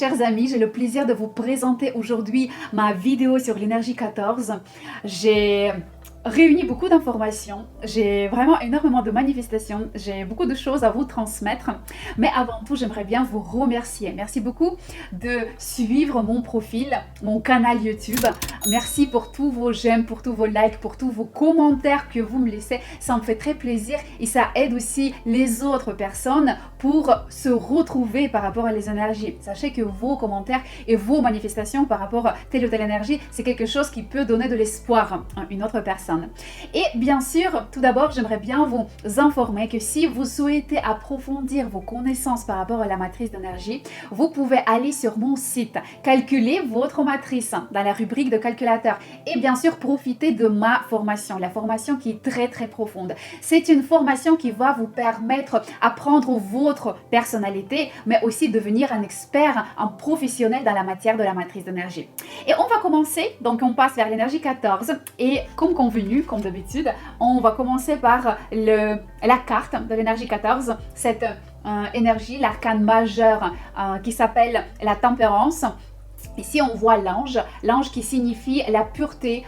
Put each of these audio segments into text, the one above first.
chers amis, j'ai le plaisir de vous présenter aujourd'hui ma vidéo sur l'énergie 14. J'ai réuni beaucoup d'informations, j'ai vraiment énormément de manifestations, j'ai beaucoup de choses à vous transmettre. Mais avant tout, j'aimerais bien vous remercier. Merci beaucoup de suivre mon profil, mon canal YouTube. Merci pour tous vos j'aime, pour tous vos likes, pour tous vos commentaires que vous me laissez. Ça me fait très plaisir et ça aide aussi les autres personnes pour se retrouver par rapport à les énergies. Sachez que vos commentaires et vos manifestations par rapport à telle ou telle énergie, c'est quelque chose qui peut donner de l'espoir à une autre personne. Et bien sûr, tout d'abord, j'aimerais bien vous informer que si vous souhaitez approfondir vos connaissances par rapport à la matrice d'énergie, vous pouvez aller sur mon site, calculer votre matrice dans la rubrique de calculateur et bien sûr profiter de ma formation, la formation qui est très très profonde. C'est une formation qui va vous permettre d'apprendre votre personnalité, mais aussi devenir un expert, un professionnel dans la matière de la matrice d'énergie. Et on va commencer, donc on passe vers l'énergie 14 et comme convenu, comme d'habitude, on va commencer par la carte de l'énergie 14, cette énergie, l'arcane majeur qui s'appelle la tempérance. Ici, on voit l'ange qui signifie la pureté,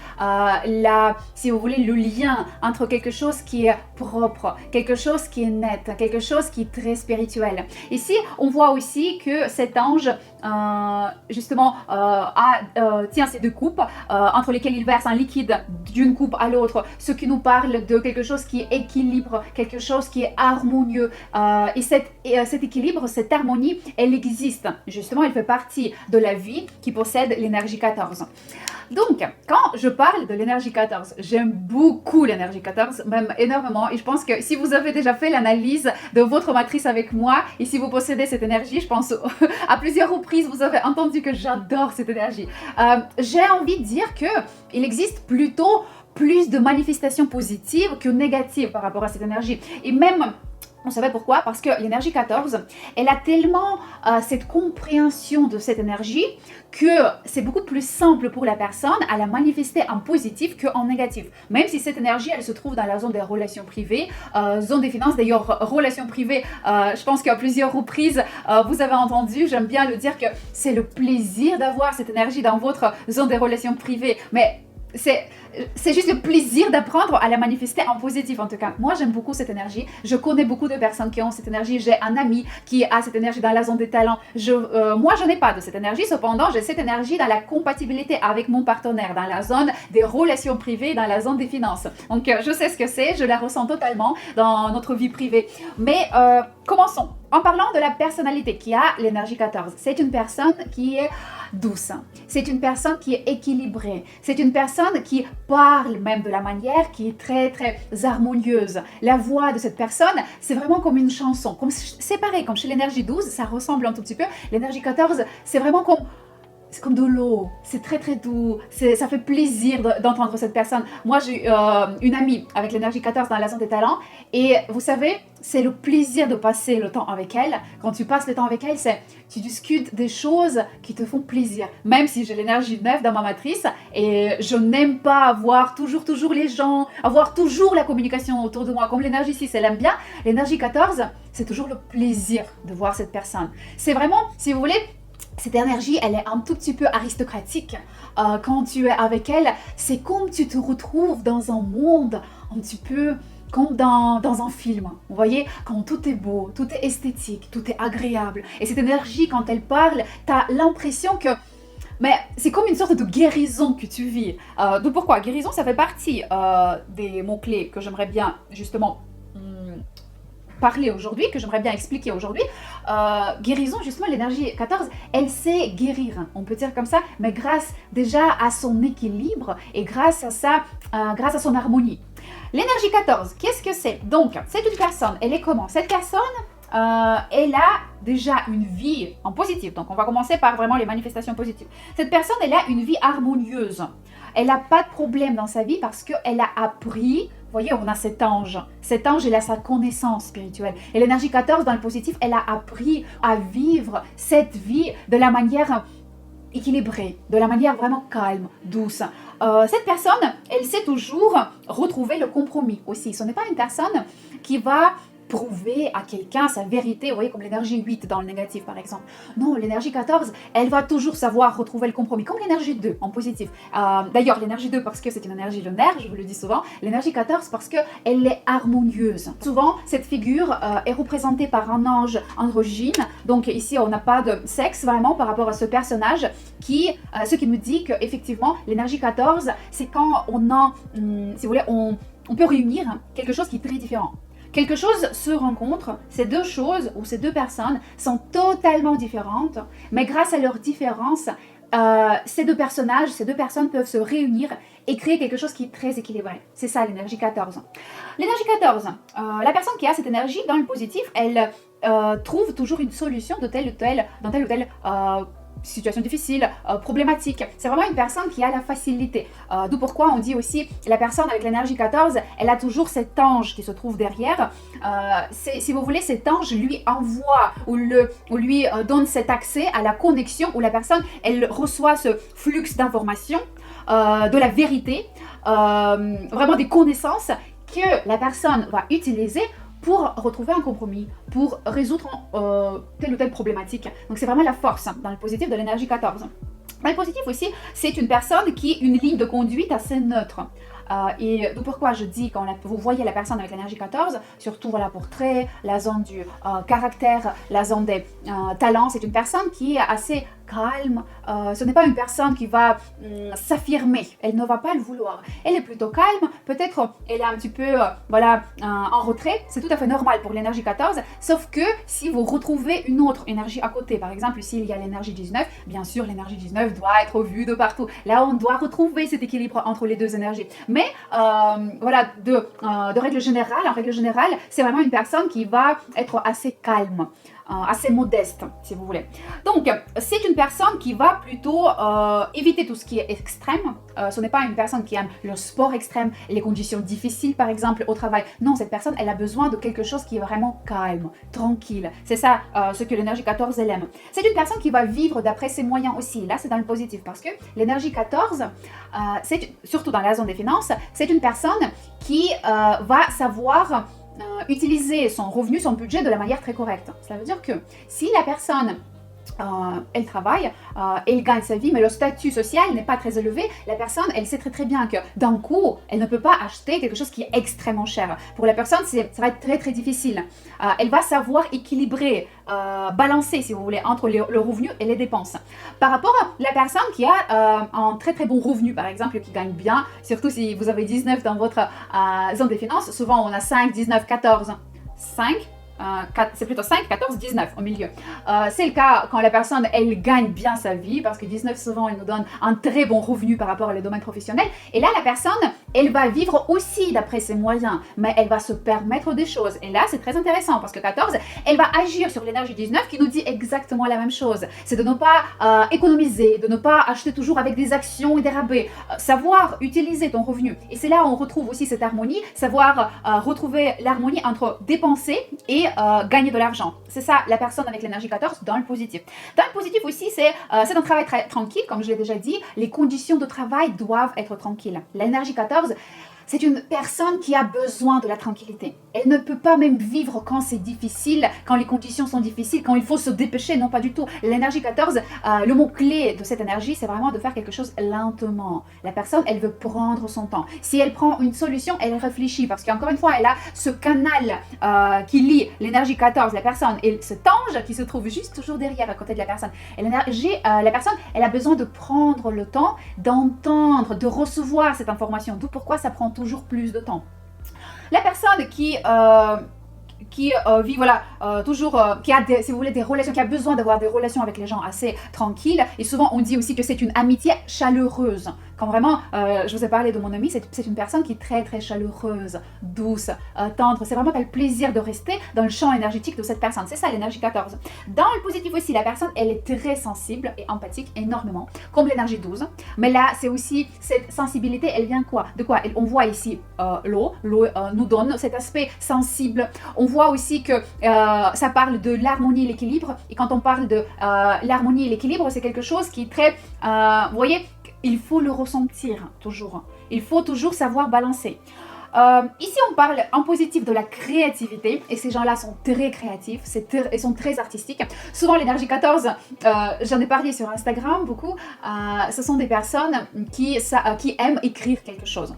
si vous voulez, le lien entre quelque chose qui est propre, quelque chose qui est net, quelque chose qui est très spirituel. Ici, on voit aussi que cet ange, justement, tient ces deux coupes entre lesquelles il verse un liquide d'une coupe à l'autre, ce qui nous parle de quelque chose qui est équilibre, quelque chose qui est harmonieux. Et cet équilibre, cette harmonie, elle existe. Justement, elle fait partie de la vie qui possède l'énergie 14. Donc, quand je parle de l'énergie 14, j'aime beaucoup l'énergie 14, même énormément. Et je pense que si vous avez déjà fait l'analyse de votre matrice avec moi, et si vous possédez cette énergie, je pense à plusieurs reprises, vous avez entendu que j'adore cette énergie. J'ai envie de dire qu'il existe plutôt plus de manifestations positives que négatives par rapport à cette énergie. Et même... on savait pourquoi? Parce que l'énergie 14, elle a tellement cette compréhension de cette énergie que c'est beaucoup plus simple pour la personne à la manifester en positif qu'en négatif. Même si cette énergie, elle se trouve dans la zone des relations privées, zone des finances. D'ailleurs, relations privées, je pense qu'à plusieurs reprises, vous avez entendu, j'aime bien le dire que c'est le plaisir d'avoir cette énergie dans votre zone des relations privées. Mais c'est juste le plaisir d'apprendre à la manifester en positif en tout cas. Moi j'aime beaucoup cette énergie, je connais beaucoup de personnes qui ont cette énergie, j'ai un ami qui a cette énergie dans la zone des talents. Moi je n'ai pas de cette énergie, cependant j'ai cette énergie dans la compatibilité avec mon partenaire, dans la zone des relations privées, dans la zone des finances. Donc je sais ce que c'est, je la ressens totalement dans notre vie privée. Mais commençons. En parlant de la personnalité qui a l'énergie 14, c'est une personne qui est douce, c'est une personne qui est équilibrée, c'est une personne qui parle même de la manière qui est très très harmonieuse. La voix de cette personne, c'est vraiment comme une chanson. C'est pareil, comme chez l'énergie 12, ça ressemble un tout petit peu. L'énergie 14, c'est vraiment comme... c'est comme de l'eau, c'est très très doux, ça fait plaisir d'entendre cette personne. Moi j'ai une amie avec l'énergie 14 dans la zone des talents et vous savez, c'est le plaisir de passer le temps avec elle. Quand tu passes le temps avec elle, tu discutes des choses qui te font plaisir. Même si j'ai l'énergie 9 dans ma matrice et je n'aime pas avoir toujours les gens, avoir toujours la communication autour de moi. Comme l'énergie 6, elle aime bien, l'énergie 14, c'est toujours le plaisir de voir cette personne. C'est vraiment, si vous voulez, cette énergie, elle est un tout petit peu aristocratique. Quand tu es avec elle, c'est comme tu te retrouves dans un monde un petit peu comme dans un film. Vous voyez, quand tout est beau, tout est esthétique, tout est agréable. Et cette énergie, quand elle parle, tu as l'impression que... mais c'est comme une sorte de guérison que tu vis. Donc pourquoi? Guérison, ça fait partie des mots-clés que j'aimerais bien justement... parler aujourd'hui, que j'aimerais bien expliquer aujourd'hui. Guérison, justement, l'énergie 14, elle sait guérir, on peut dire comme ça, mais grâce déjà à son équilibre et grâce à son harmonie. L'énergie 14, qu'est-ce que c'est? Donc, c'est une personne, elle est comment? Cette personne, elle a déjà une vie en positif. Donc, on va commencer par vraiment les manifestations positives. Cette personne, elle a une vie harmonieuse. Elle n'a pas de problème dans sa vie parce qu'elle a appris. Vous voyez, on a cet ange. Cet ange, il a sa connaissance spirituelle. Et l'énergie 14, dans le positif, elle a appris à vivre cette vie de la manière équilibrée, de la manière vraiment calme, douce. Cette personne, elle sait toujours retrouver le compromis aussi. Ce n'est pas une personne qui va prouver à quelqu'un sa vérité, vous voyez, comme l'énergie 8 dans le négatif par exemple. Non, l'énergie 14, elle va toujours savoir retrouver le compromis, comme l'énergie 2 en positif. D'ailleurs, l'énergie 2 parce que c'est une énergie lunaire, je vous le dis souvent, l'énergie 14 parce qu'elle est harmonieuse. Souvent, cette figure est représentée par un ange androgyne, donc ici on n'a pas de sexe vraiment par rapport à ce personnage, ce qui nous dit qu'effectivement, l'énergie 14, c'est quand on a, si vous voulez, on peut réunir quelque chose qui est très différent. Quelque chose se rencontre, ces deux choses ou ces deux personnes sont totalement différentes, mais grâce à leur différence, ces deux personnes peuvent se réunir et créer quelque chose qui est très équilibré. C'est ça l'énergie 14. L'énergie 14, la personne qui a cette énergie dans le positif, elle trouve toujours une solution dans telle ou telle situation difficile, problématique. C'est vraiment une personne qui a la facilité. D'où pourquoi on dit aussi, la personne avec l'énergie 14, elle a toujours cet ange qui se trouve derrière. Si vous voulez, cet ange lui envoie ou lui donne cet accès à la connexion où la personne, elle reçoit ce flux d'informations, de la vérité, vraiment des connaissances que la personne va utiliser pour retrouver un compromis, pour résoudre telle ou telle problématique. Donc c'est vraiment la force dans le positif de l'énergie 14. Dans le positif aussi, c'est une personne qui a une ligne de conduite assez neutre. Et d'où pourquoi je dis, quand vous voyez la personne avec l'énergie 14, surtout voilà, pour trait, la zone du caractère, la zone des talents, c'est une personne qui est assez calme. Ce n'est pas une personne qui va s'affirmer, elle ne va pas le vouloir. Elle est plutôt calme, peut-être elle est un petit peu en retrait, c'est tout à fait normal pour l'énergie 14, sauf que si vous retrouvez une autre énergie à côté, par exemple s'il y a l'énergie 19, bien sûr l'énergie 19 doit être vue de partout. Là on doit retrouver cet équilibre entre les deux énergies. Mais de règle générale, en règle générale, c'est vraiment une personne qui va être assez calme, assez modeste, si vous voulez. Donc, c'est une personne qui va plutôt éviter tout ce qui est extrême. Ce n'est pas une personne qui aime le sport extrême, les conditions difficiles, par exemple, au travail. Non, cette personne, elle a besoin de quelque chose qui est vraiment calme, tranquille. C'est ça ce que l'énergie 14, elle aime. C'est une personne qui va vivre d'après ses moyens aussi. Là, c'est dans le positif parce que l'énergie 14, surtout dans la zone des finances, c'est une personne qui va savoir utiliser son revenu, son budget de la manière très correcte. Ça veut dire que si la personne elle travaille, elle gagne sa vie, mais le statut social n'est pas très élevé, la personne, elle sait très très bien que d'un coup, elle ne peut pas acheter quelque chose qui est extrêmement cher. Pour la personne, ça va être très très difficile. Elle va savoir équilibrer, balancer, si vous voulez, entre le revenu et les dépenses. Par rapport à la personne qui a un très très bon revenu, par exemple, qui gagne bien, surtout si vous avez 19 dans votre zone des finances, souvent on a 5, 19, 14, 5, c'est plutôt 5, 14, 19 au milieu. C'est le cas quand la personne, elle gagne bien sa vie, parce que 19 souvent, elle nous donne un très bon revenu par rapport au domaine professionnel. Et là, la personne, elle va vivre aussi d'après ses moyens, mais elle va se permettre des choses. Et là, c'est très intéressant, parce que 14, elle va agir sur l'énergie 19 qui nous dit exactement la même chose. C'est de ne pas économiser, de ne pas acheter toujours avec des actions et des rabais. Savoir utiliser ton revenu. Et c'est là où on retrouve aussi cette harmonie, savoir retrouver l'harmonie entre dépenser et gagner de l'argent. C'est ça la personne avec l'énergie 14 dans le positif. Dans le positif aussi, c'est un travail très tranquille, comme je l'ai déjà dit, les conditions de travail doivent être tranquilles. L'énergie 14, c'est une personne qui a besoin de la tranquillité. Elle ne peut pas même vivre quand c'est difficile, quand les conditions sont difficiles, quand il faut se dépêcher, non pas du tout. L'énergie 14, le mot-clé de cette énergie, c'est vraiment de faire quelque chose lentement. La personne, elle veut prendre son temps. Si elle prend une solution, elle réfléchit, parce qu'encore une fois, elle a ce canal qui lie l'énergie 14, la personne, et cet ange qui se trouve juste toujours derrière, à côté de la personne. Et la personne, elle a besoin de prendre le temps, d'entendre, de recevoir cette information. D'où pourquoi ça prend toujours plus de temps. La personne qui vit toujours qui a si vous voulez des relations, qui a besoin d'avoir des relations avec les gens assez tranquilles, et souvent on dit aussi que c'est une amitié chaleureuse. Quand vraiment je vous ai parlé de mon amie, c'est une personne qui est très très chaleureuse, douce, tendre. C'est vraiment pas le plaisir de rester dans le champ énergétique de cette personne. C'est ça l'énergie 14. Dans le positif aussi, la personne, elle est très sensible et empathique énormément, comme l'énergie 12. Mais là, c'est aussi cette sensibilité, elle vient quoi? De quoi? On voit ici l'eau nous donne cet aspect sensible. On voit aussi que ça parle de l'harmonie et l'équilibre. Et quand on parle de l'harmonie et l'équilibre, c'est quelque chose qui est très, vous voyez, il faut le ressentir toujours. Il faut toujours savoir balancer. Ici, on parle en positif de la créativité et ces gens-là sont très créatifs, ils sont très artistiques. Souvent, l'énergie 14, j'en ai parlé sur Instagram beaucoup, ce sont des personnes qui aiment écrire quelque chose.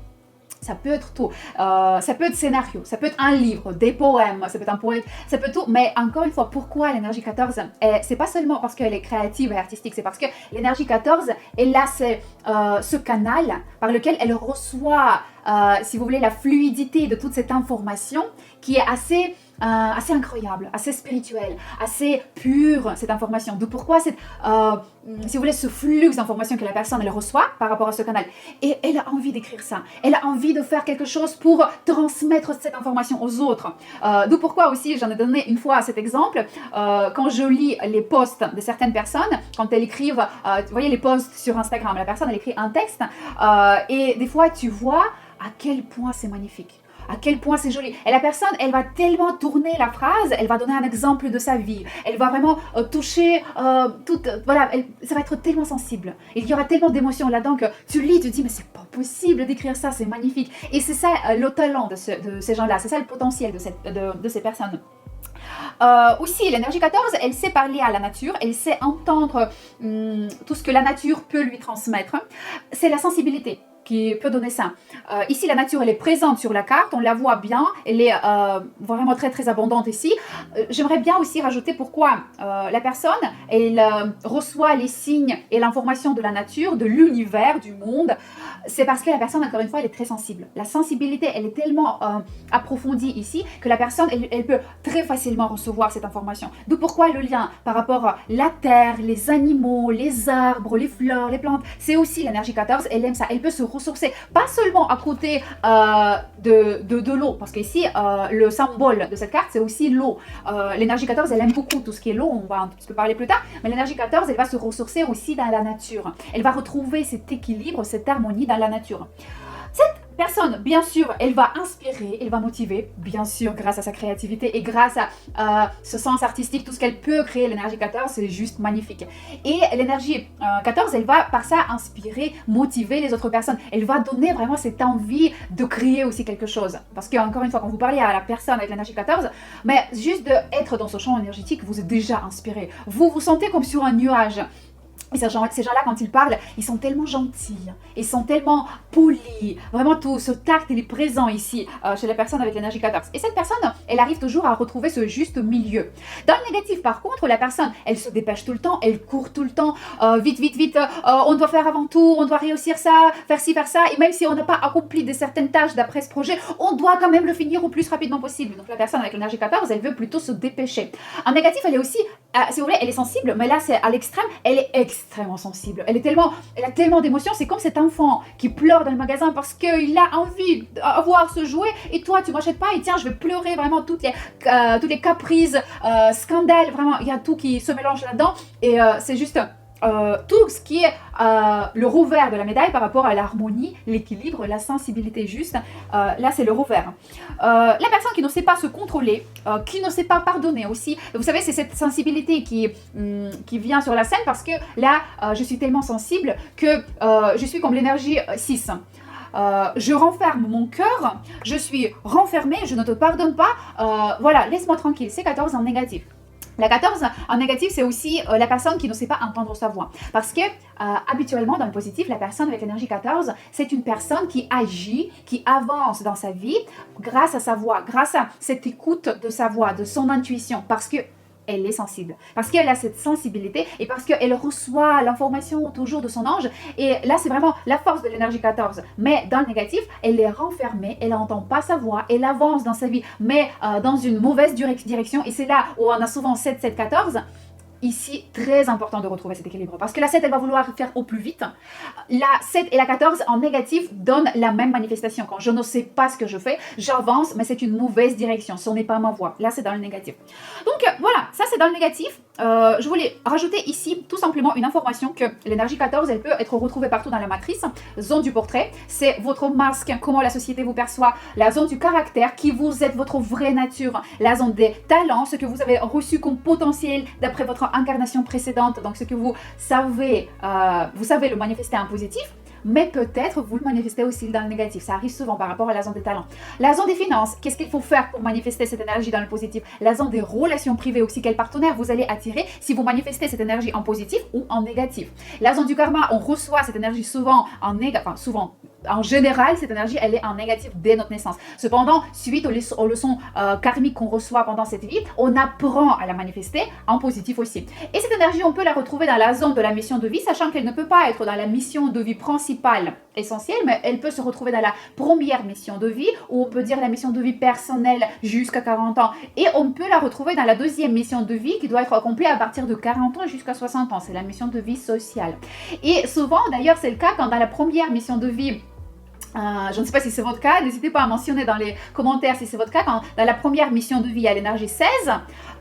Ça peut être tout. Ça peut être scénario, ça peut être un livre, des poèmes, ça peut être un poète, ça peut être tout. Mais encore une fois, pourquoi l'énergie 14 c'est pas seulement parce qu'elle est créative et artistique, c'est parce que l'énergie 14, elle a ce canal par lequel elle reçoit, si vous voulez, la fluidité de toute cette information qui est assez incroyable, assez spirituelle, assez pure, cette information. Donc pourquoi si vous voulez, ce flux d'informations que la personne elle reçoit par rapport à ce canal. Et elle a envie d'écrire ça. Elle a envie de faire quelque chose pour transmettre cette information aux autres. D'où pourquoi aussi, j'en ai donné une fois cet exemple, quand je lis les posts de certaines personnes, quand elles écrivent, vous voyez les posts sur Instagram, la personne elle écrit un texte, et des fois tu vois à quel point c'est magnifique. À quel point c'est joli. Et la personne, elle va tellement tourner la phrase, elle va donner un exemple de sa vie. Elle va vraiment toucher voilà, ça va être tellement sensible. Il y aura tellement d'émotions là-dedans que tu lis, tu te dis, mais c'est pas possible d'écrire ça, c'est magnifique. Et c'est ça le talent de ces gens-là, c'est ça le potentiel de ces personnes. Aussi, l'énergie 14, elle sait parler à la nature, elle sait entendre tout ce que la nature peut lui transmettre. C'est la sensibilité qui peut donner ça. Ici, la nature, elle est présente sur la carte, on la voit bien, elle est vraiment très très abondante ici. J'aimerais bien aussi rajouter pourquoi la personne, elle reçoit les signes et l'information de la nature, de l'univers, du monde. C'est parce que la personne, encore une fois, elle est très sensible. La sensibilité, elle est tellement approfondie ici que la personne, elle peut très facilement recevoir cette information. D'où pourquoi le lien par rapport à la terre, les animaux, les arbres, les fleurs, les plantes, c'est aussi l'énergie 14, elle aime ça, elle peut se ressourcer, pas seulement à côté de l'eau, parce qu'ici, le symbole de cette carte, c'est aussi l'eau. L'énergie 14, elle aime beaucoup tout ce qui est l'eau, on va un petit peu parler plus tard, mais l'énergie 14, elle va se ressourcer aussi dans la nature. Elle va retrouver cet équilibre, cette harmonie dans la nature. Cette personne, bien sûr, elle va inspirer, elle va motiver, bien sûr, grâce à sa créativité et grâce à ce sens artistique, tout ce qu'elle peut créer, l'énergie 14, c'est juste magnifique. Et l'énergie 14, elle va par ça inspirer, motiver les autres personnes. Elle va donner vraiment cette envie de créer aussi quelque chose. Parce que, encore une fois, quand vous parlez à la personne avec l'énergie 14, mais juste d'être dans ce champ énergétique, vous êtes déjà inspiré. Vous vous sentez comme sur un nuage. Et ces gens-là, quand ils parlent, ils sont tellement gentils, ils sont tellement polis. Vraiment, tout ce tact, il est présent ici, chez la personne avec l'énergie 14. Et cette personne, elle arrive toujours à retrouver ce juste milieu. Dans le négatif, par contre, la personne, elle se dépêche tout le temps, elle court tout le temps, vite, vite, vite, on doit faire avant tout, on doit réussir ça, faire ci, faire ça. Et même si on n'a pas accompli certaines tâches d'après ce projet, on doit quand même le finir au plus rapidement possible. Donc la personne avec l'énergie 14, elle veut plutôt se dépêcher. En négatif, elle est aussi, si vous voulez, elle est sensible, mais là, c'est à l'extrême, elle est extrêmement sensible. Elle a tellement d'émotions. C'est comme cet enfant qui pleure dans le magasin parce qu'il a envie d'avoir ce jouet et toi, tu m'achètes pas et tiens, je vais pleurer vraiment toutes les caprices, scandales. Vraiment, il y a tout qui se mélange là-dedans et c'est juste tout ce qui est le revers de la médaille par rapport à l'harmonie, l'équilibre, la sensibilité juste. Là, c'est le revers. La personne qui ne sait pas se contrôler, qui ne sait pas pardonner aussi. Vous savez, c'est cette sensibilité qui vient sur la scène parce que là, je suis tellement sensible que je suis comme l'énergie 6. Je renferme mon cœur, je suis renfermée, je ne te pardonne pas. Voilà, laisse-moi tranquille. C'est 14 en négatif. La 14 en négatif, c'est aussi la personne qui ne sait pas entendre sa voix. Parce que habituellement, dans le positif, la personne avec l'énergie 14, c'est une personne qui agit, qui avance dans sa vie grâce à sa voix, grâce à cette écoute de sa voix, de son intuition. Parce que elle est sensible, parce qu'elle a cette sensibilité et parce qu'elle reçoit l'information toujours de son ange. Et là, c'est vraiment la force de l'énergie 14. Mais dans le négatif, elle est renfermée, elle n'entend pas sa voix, elle avance dans sa vie, mais dans une mauvaise direction. Et c'est là où on a souvent 7, 7, 14. Ici, très important de retrouver cet équilibre. Parce que la 7, elle va vouloir faire au plus vite. La 7 et la 14 en négatif donnent la même manifestation. Quand je ne sais pas ce que je fais, j'avance, mais c'est une mauvaise direction. Ce n'est pas ma voie. Là, c'est dans le négatif. Donc, voilà, ça, c'est dans le négatif. Je voulais rajouter ici tout simplement une information que l'énergie 14, elle peut être retrouvée partout dans la matrice. Zone du portrait, c'est votre masque, comment la société vous perçoit. La zone du caractère, qui vous êtes, votre vraie nature. La zone des talents, ce que vous avez reçu comme potentiel d'après votre incarnation précédente. Donc, ce que vous savez le manifester en positif. mais peut-être vous le manifestez aussi dans le négatif. Ça arrive souvent par rapport à la zone des talents. La zone des finances, qu'est-ce qu'il faut faire pour manifester cette énergie dans le positif? La zone des relations privées aussi, quel partenaire vous allez attirer si vous manifestez cette énergie en positif ou en négatif. La zone du karma, on reçoit cette énergie souvent en négatif, enfin souvent, en général, cette énergie, elle est en négatif dès notre naissance. Cependant, suite aux leçons karmiques qu'on reçoit pendant cette vie, on apprend à la manifester en positif aussi. Et cette énergie, on peut la retrouver dans la zone de la mission de vie, sachant qu'elle ne peut pas être dans la mission de vie principale essentielle, mais elle peut se retrouver dans la première mission de vie, ou on peut dire la mission de vie personnelle jusqu'à 40 ans. Et on peut la retrouver dans la deuxième mission de vie qui doit être accomplie à partir de 40 ans jusqu'à 60 ans. C'est la mission de vie sociale. Et souvent, d'ailleurs, c'est le cas quand dans la première mission de vie, je ne sais pas si c'est votre cas, n'hésitez pas à mentionner dans les commentaires si c'est votre cas, quand dans la première mission de vie, il y a l'énergie 16,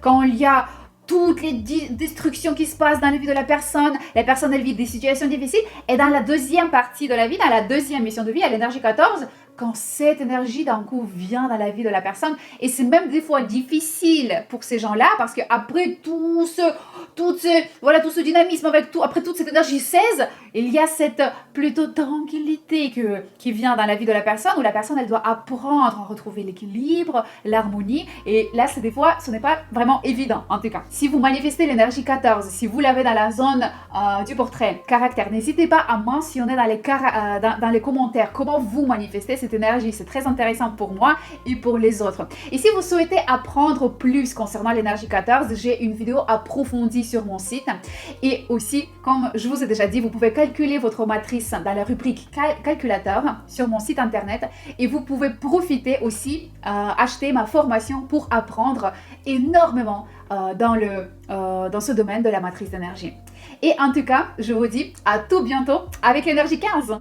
quand il y a toutes les destructions qui se passent dans la vie de la personne elle vit des situations difficiles, et dans la deuxième partie de la vie, dans la deuxième mission de vie, il y a l'énergie 14, quand cette énergie d'un coup vient dans la vie de la personne, et c'est même des fois difficile pour ces gens-là, parce qu'après tout ce dynamisme, après toute cette énergie 16, il y a cette plutôt tranquillité qui vient dans la vie de la personne, où la personne, elle doit apprendre à retrouver l'équilibre, l'harmonie, et là, des fois, ce n'est pas vraiment évident, en tout cas. Si vous manifestez l'énergie 14, si vous l'avez dans la zone du portrait, caractère, n'hésitez pas à mentionner dans les commentaires comment vous manifestez cette énergie. C'est très intéressant pour moi et pour les autres. Et si vous souhaitez apprendre plus concernant l'énergie 14, j'ai une vidéo approfondie sur mon site. Et aussi, comme je vous ai déjà dit, vous pouvez calculer votre matrice dans la rubrique calculateur sur mon site internet. Et vous pouvez profiter aussi, acheter ma formation pour apprendre énormément dans ce domaine de la matrice d'énergie. Et en tout cas, je vous dis à tout bientôt avec l'énergie 15.